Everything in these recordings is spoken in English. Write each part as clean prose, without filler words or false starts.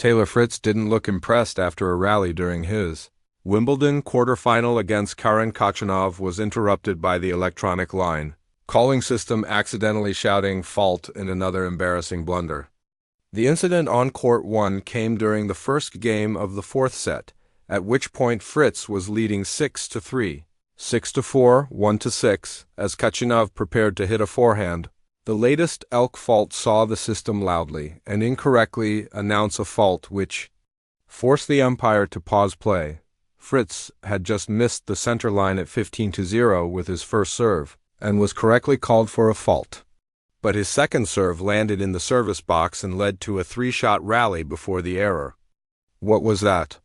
Taylor Fritz didn't look impressed after a rally during his Wimbledon quarterfinal against Karen Khachanov was interrupted by the electronic line calling system accidentally shouting fault in another embarrassing blunder. The incident on Court 1 came during the first game of the fourth set, at which point Fritz was leading 6-3, 6-4, 1-6, as Khachanov prepared to hit a forehand. The latest elk fault saw the system loudly and incorrectly announce a fault which forced the umpire to pause play. Fritz had just missed the center line at 15-0 with his first serve, and was correctly called for a fault. But his second serve landed in the service box and led to a three-shot rally before the error. "What was that?"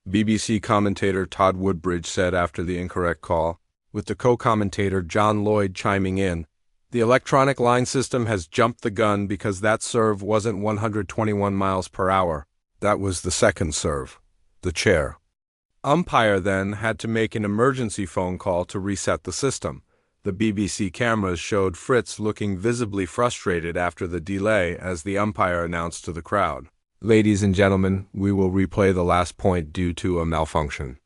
BBC commentator Todd Woodbridge said after the incorrect call, with the co-commentator John Lloyd chiming in. "The electronic line system has jumped the gun because that serve wasn't 121 miles per hour. That was the second serve." The chair. Umpire then had to make an emergency phone call to reset the system. The BBC cameras showed Fritz looking visibly frustrated after the delay as the umpire announced to the crowd, "Ladies and gentlemen, we will replay the last point due to a malfunction.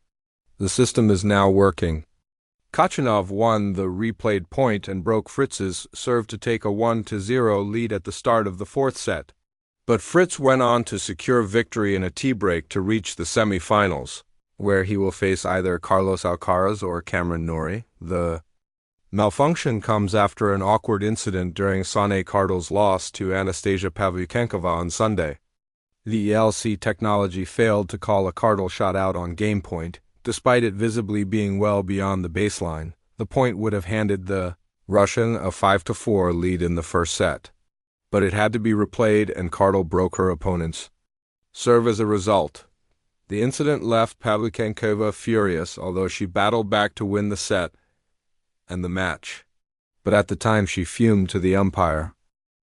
The system is now working." Khachanov won the replayed point and broke Fritz's serve to take a 1-0 lead at the start of the fourth set. But Fritz went on to secure victory in a tie-break to reach the semi-finals, where he will face either Carlos Alcaraz or Cameron Norrie. The malfunction comes after an awkward incident during Sonnet Cardle's loss to Anastasia Pavlyuchenkova on Sunday. The ELC technology failed to call a Cardle shot out on game point, despite it visibly being well beyond the baseline. The point would have handed the Russian a 5-4 lead in the first set. But it had to be replayed and Cardle broke her opponent's serve as a result. The incident left Pavlyuchenkova furious, although she battled back to win the set and the match. But at the time she fumed to the umpire.